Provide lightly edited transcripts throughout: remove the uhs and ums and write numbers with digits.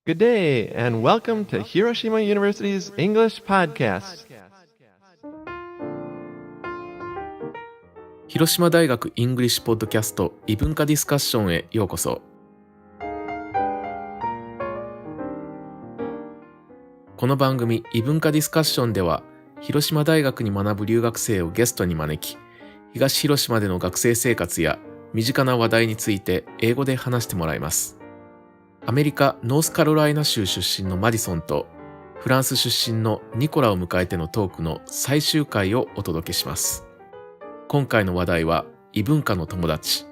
Good day, and welcome to Hiroshima University's English Podcast. 広島大学イングリッシュポッドキャスト異文化ディスカッションへようこそ。この番組異文化ディスカッションでは、広島大学に学ぶ留学生をゲストに招き、東広島での学生生活や身近な話題について英語で話してもらいます。アメリカ・ノースカロライナ州出身のマディソンとフランス出身のニコラを迎えてのトークの最終回をお届けします。今回の話題は異文化の友達。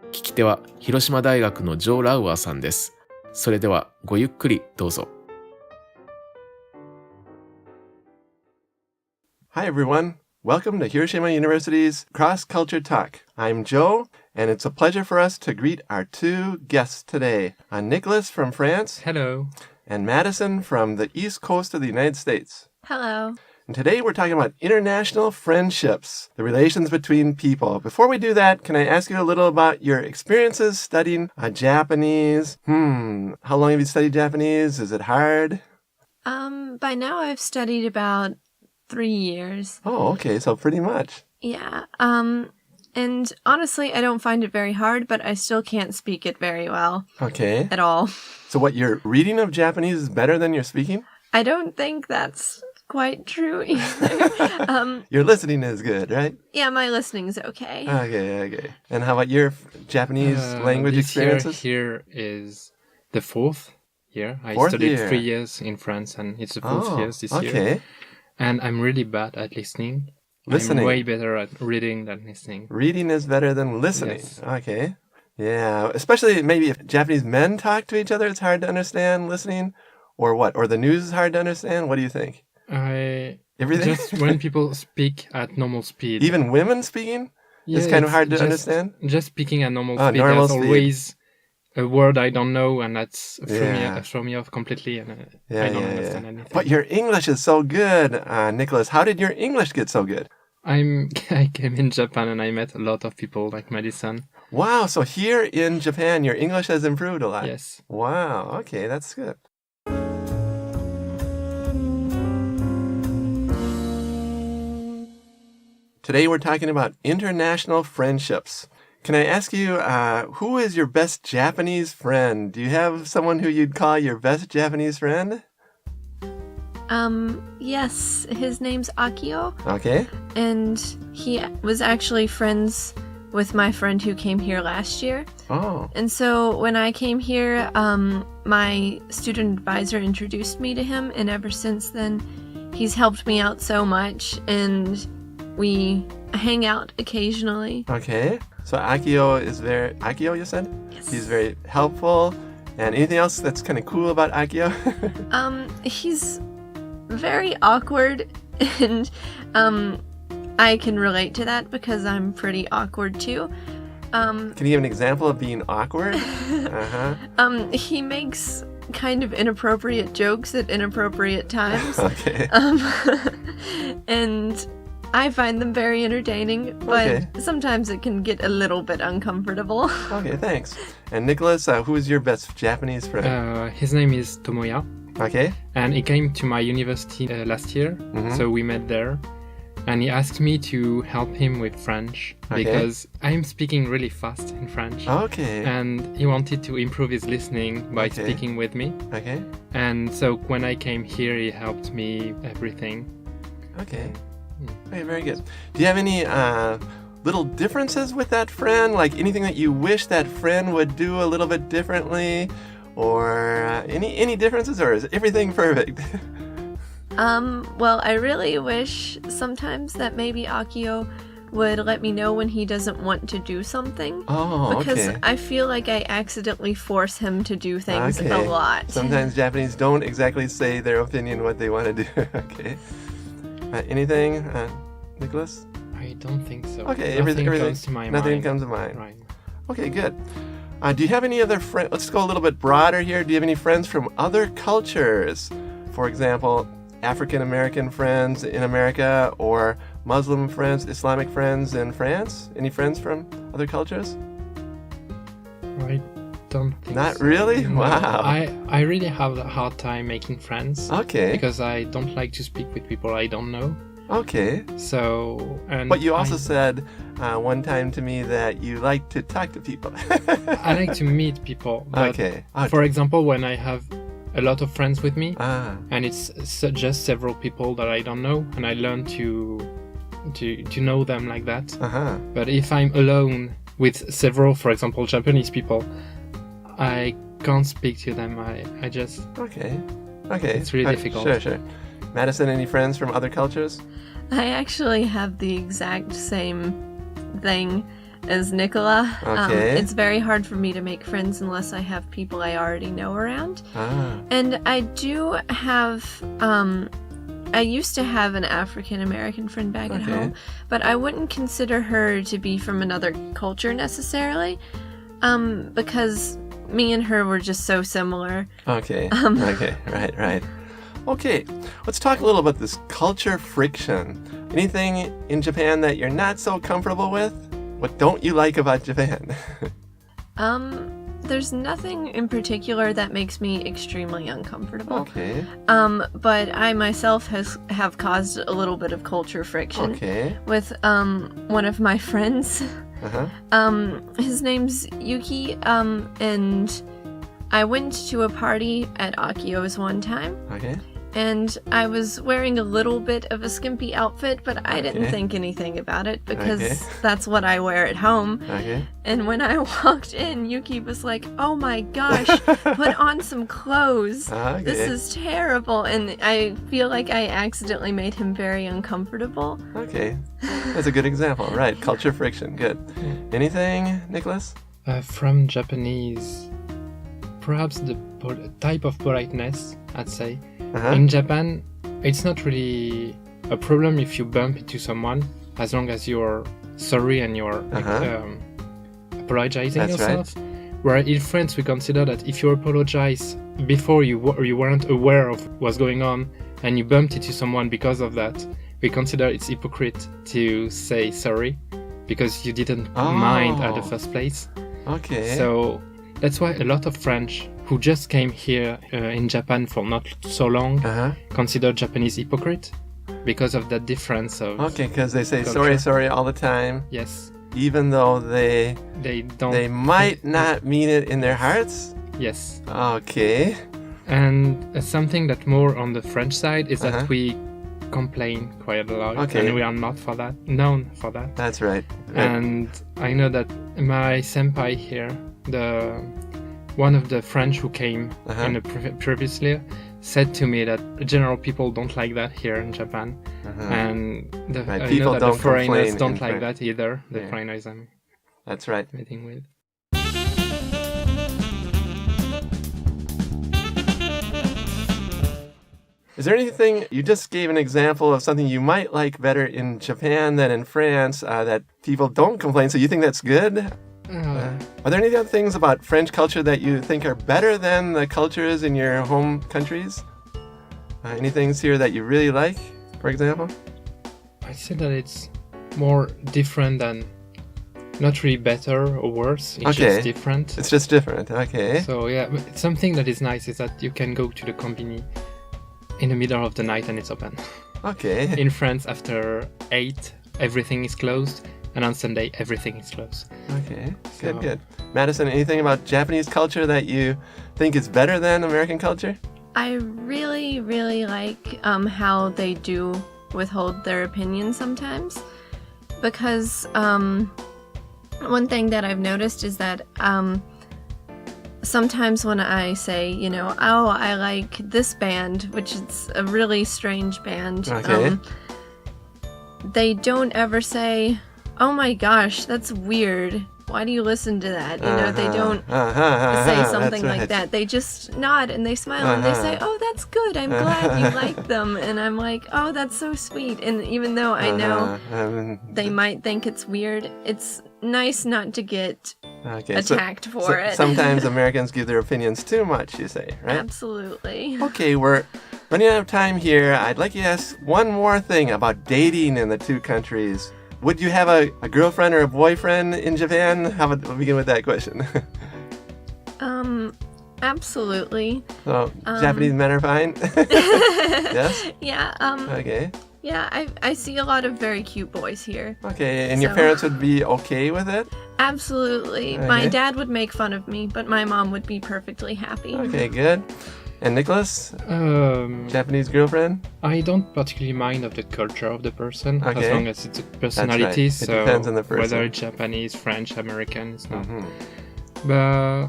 聞き手は広島大学のジョー・ラウアーさんです。それではごゆっくりどうぞ。Hi everyone, welcome to Hiroshima University's Cross Culture Talk. I'm Joe.And it's a pleasure for us to greet our two guests today, Nicolas from France. Hello. And Madison from the East Coast of the United States. Hello. And today we're talking about international friendships, the relations between people. Before we do that, can I ask you a little about your experiences studying Japanese? How long have you studied Japanese? Is it hard? By now I've studied about 3 years. Oh, okay, so pretty much. Yeah, And honestly, I don't find it very hard, but I still can't speak it very well. Okay. At all. So what, your reading of Japanese is better than your speaking? I don't think that's quite true either. Your listening is good, right? Yeah, my listening's okay. Okay. And how about your Japanese language this experiences? Year here is the fourth year. I Fourth studied year. 3 years in France, and it's the fourth year this year. Okay. And I'm really bad at listening. Listening. I'm way better at reading than listening. Reading is better than listening. Yes. Okay. Yeah, especially maybe if Japanese men talk to each other, it's hard to understand listening. Or what? Or the news is hard to understand? What do you think? Everything? Just when people speak at normal speed. Even women speaking? It's kind of hard to understand? Just speaking at normal speed. Normal There's speed. always a word I don't know, and that's Yeah. throw me off completely, and Yeah, I don't understand anything. But your English is so good, Nicolas. How did your English get so good? I came in Japan and I met a lot of people like Madison. Wow, so here in Japan, your English has improved a lot. Yes. Wow, okay, that's good. Today we're talking about international friendships. Can I ask you, who is your best Japanese friend? Do you have someone who you'd call your best Japanese friend? Yes, his name's Akio, Okay. and he was actually friends with my friend who came here last year. Oh, And so when I came here, my student advisor introduced me to him, and ever since then, he's helped me out so much, and we hang out occasionally. okay. So Akio, you said? Yes. He's very helpful. And anything else that's kind of cool about Akio? He's very awkward, and I can relate to that because I'm pretty awkward too. Can you give an example of being awkward? Uh-huh. He makes kind of inappropriate jokes at inappropriate times. Okay. And I find them very entertaining, but Okay. sometimes it can get a little bit uncomfortable. Okay, thanks. And Nicolas, who is your best Japanese friend? His name is Tomoya. Okay. And he came to my university last year, Mhm. so we met there. And he asked me to help him with French Okay. because I'm speaking really fast in French. Okay. And he wanted to improve his listening by Okay. speaking with me. Okay. And so when I came here, he helped me everything. Okay. Okay, very good. Do you have any little differences with that friend? Like anything that you wish that friend would do a little bit differently? Or any differences, or is everything perfect? Well, I really wish sometimes that maybe Akio would let me know when he doesn't want to do something. Oh, Because okay. I feel like I accidentally force him to do things Okay. a lot. Sometimes Japanese don't exactly say their opinion what they want to do. Okay. Anything, Nicolas? I don't think so. Okay, Nothing everything comes to my nothing mind. comes to mind. Right. Okay, good. Do you have any other friends? Let's go a little bit broader here. Do you have any friends from other cultures? For example, African American friends in America, or Muslim friends, Islamic friends in France? Any friends from other cultures? I don't think Not so. really? No. Wow. I really have a hard time making friends. Okay. Because I don't like to speak with people I don't know. Okay. So, and But you also said one time to me that you like to talk to people. I like to meet people. But Okay. For example, when I have a lot of friends with me, Ah. and it's just several people that I don't know, and I learn to know them like that. Uh-huh. But if I'm alone with several, for example, Japanese people, I can't speak to them. I just... Okay. It's really difficult. Sure. Madison, any friends from other cultures? I actually have the exact same thing as Nicola. Okay. It's very hard for me to make friends unless I have people I already know around. Ah. And I do have, I used to have an African American friend back at Okay. home, but I wouldn't consider her to be from another culture necessarily, because me and her were just so similar. Okay. Okay. Right. Okay. Let's talk a little about this culture friction. Anything in Japan that you're not so comfortable with? What don't you like about Japan? There's nothing in particular that makes me extremely uncomfortable. Okay. But I myself have caused a little bit of culture friction Okay. with one of my friends. Uh-huh. His name's Yuki, and I went to a party at Akio's one time, Okay. and I was wearing a little bit of a skimpy outfit, but I didn't Okay. think anything about it because Okay. that's what I wear at home. Okay. And when I walked in, Yuki was like, "Oh my gosh, put on some clothes. Okay. This is terrible." And I feel like I accidentally made him very uncomfortable. Okay. That's a good example. Right. Culture friction. Good. Anything, Nicholas? From Japanese, perhaps the type of politeness, I'd say. Uh-huh. In Japan, it's not really a problem if you bump into someone, as long as you're sorry and you're apologizing That's yourself. Where in France, we consider that if you apologize before you weren't aware of what's going on and you bumped into someone because of that, we consider it's hypocrite to say sorry because you didn't mind at the first place. Okay. So that's why a lot of French who just came here in Japan for not so long Uh-huh. consider Japanese hypocrite because of that difference of Okay, because they say culture. sorry all the time, Yes, even though they don't. might not mean it in their hearts. Yes, Okay. and something that more on the French side is Uh-huh. that we complain quite a lot, Okay. and we are not known for that. That's right. And I know that my senpai here, one of the French who came Uh-huh. in the previous year, said to me that general people don't like that here in Japan, and Right, I people know that don't the foreigners complain don't in like French. that either. The Yeah. foreigners I'm That's right. meeting with. Is there anything, you just gave an example of something you might like better in Japan than in France that people don't complain, so you think that's good? Are there any other things about French culture that you think are better than the cultures in your home countries? Any things here that you really like, for example? I say that it's more different than not really better or worse. It's Okay. just different. It's just different. Okay. So yeah, but something that is nice is that you can go to the combini in the middle of the night and it's open. Okay. In France, after 8, everything is closed, and on Sunday, everything is closed. Okay. So- Good. Madison, anything about Japanese culture that you think is better than American culture? I really, really like how they do withhold their opinion sometimes, because one thing that I've noticed is that sometimes when I say, oh, I like this band, which is a really strange band, Okay. they don't ever say, oh my gosh, that's weird. Why do you listen to that? They don't say something like that. They just nod and they smile and they say, oh, that's good. I'm glad you like them. And I'm like, oh, that's so sweet. And even though I know they might think it's weird, it's nice not to get attacked for it. Sometimes Americans give their opinions too much, you say, right? Absolutely. Okay, we're running out of time here. I'd like you to ask one more thing about dating in the two countries. Would you have a girlfriend or a boyfriend in Japan? How about we begin with that question? Absolutely. So Japanese men are fine? Yes? Yeah, Okay. yeah, I see a lot of very cute boys here. Okay, and your So- parents would be okay with it? Absolutely. My Okay. dad would make fun of me, but my mom would be perfectly happy. Okay, good. And Nicolas, Um, Japanese girlfriend? I don't particularly mind of the culture of the person Okay. as long as it's a personality. It So depends on the person. whether it's Japanese, French, American, it's not. Mhm. But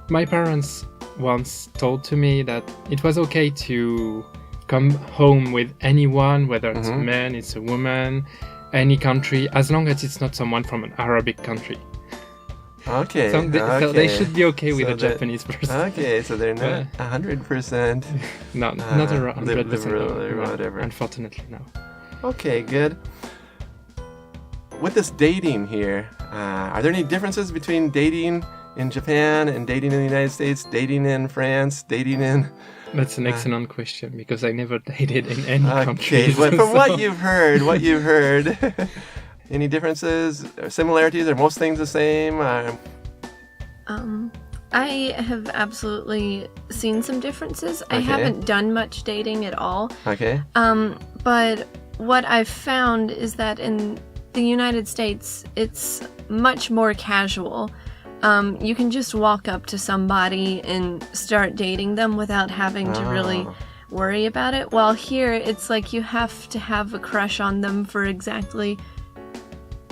my parents once told to me that it was okay to come home with anyone, whether it's a man, it's a woman, any country, as long as it's not someone from an Arabic country. Okay. So they should be okay with So a Japanese person. Okay, so they're not 100%. No, not 100%. liberal no, or no, whatever. Unfortunately, no. Okay, good. With this dating here, are there any differences between dating in Japan and dating in the United States, dating in France, dating in... That's an excellent question because I never dated in any Okay, country. but from so- what you've heard, any differences, or similarities, are most things the same? I have absolutely seen some differences. I Okay. haven't done much dating at all. Okay. But what I've found is that in the United States, it's much more casual. You can just walk up to somebody and start dating them without having to really worry about it. While here, it's like you have to have a crush on them for exactly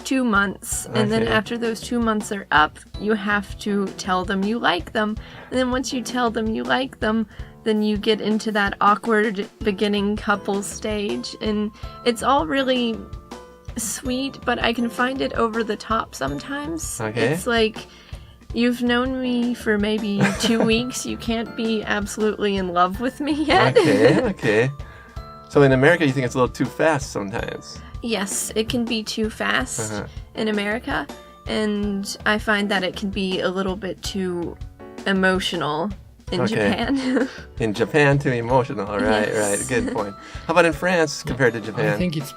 2 months. And then Okay. after those 2 months are up, you have to tell them you like them. And then once you tell them you like them, then you get into that awkward beginning couple stage. And it's all really sweet, but I can find it over the top sometimes. Okay. It's like, you've known me for maybe 2 weeks. You can't be absolutely in love with me yet. Okay. So in America, you think it's a little too fast sometimes? Yes, it can be too fast in America. And I find that it can be a little bit too emotional in Okay. Japan. In Japan, too emotional. Right, Yes. right. Good point. How about in France compared to Japan? I think it's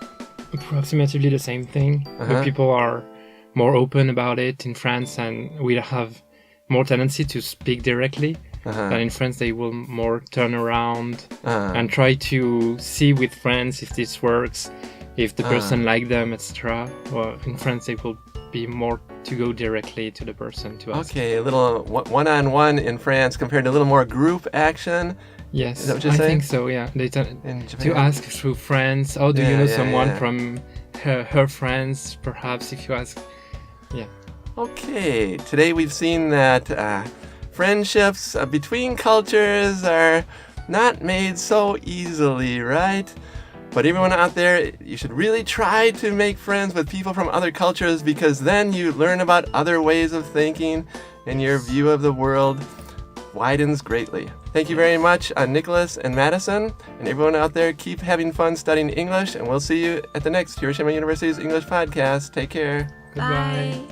approximately the same thing. Uh-huh. The people are more open about it in France, and we have more tendency to speak directly. Than in France, they will more turn around and try to see with friends if this works, if the person like them, etc. Or in France, they will be more to go directly to the person to ask. Okay, a little one-on-one in France compared to a little more group action Yes, Is that what you're I saying? think so. Yeah, they tend in to Japan. ask through friends. Oh, do you Yeah, know yeah, someone yeah. from her friends? Perhaps if you ask. Yeah. Okay, today we've seen that friendships between cultures are not made so easily, right? But everyone out there, you should really try to make friends with people from other cultures because then you learn about other ways of thinking and your view of the world widens greatly. Thank you very much, Nicolas and Madison, and everyone out there, keep having fun studying English, and we'll see you at the next Hiroshima University's English podcast. Take care. Goodbye. Bye.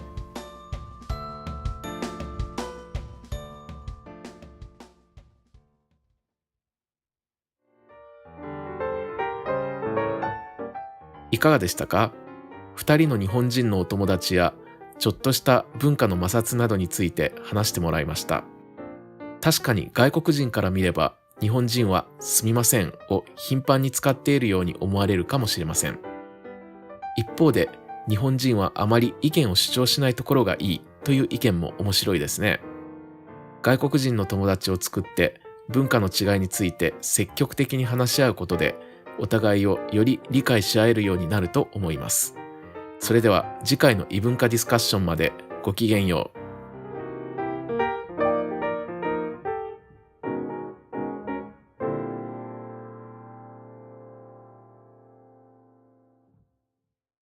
いかがでしたか？2人の日本人のお友達やちょっとした文化の摩擦などについて話してもらいました。確かに外国人から見れば日本人はすみませんを頻繁に使っているように思われるかもしれません。一方で日本人はあまり意見を主張しないところがいいという意見も面白いですね。外国人の友達を作って文化の違いについて積極的に話し合うことでお互いをより理解し合えるようになると思います。それでは次回の異文化ディスカッションまでごきげんよう。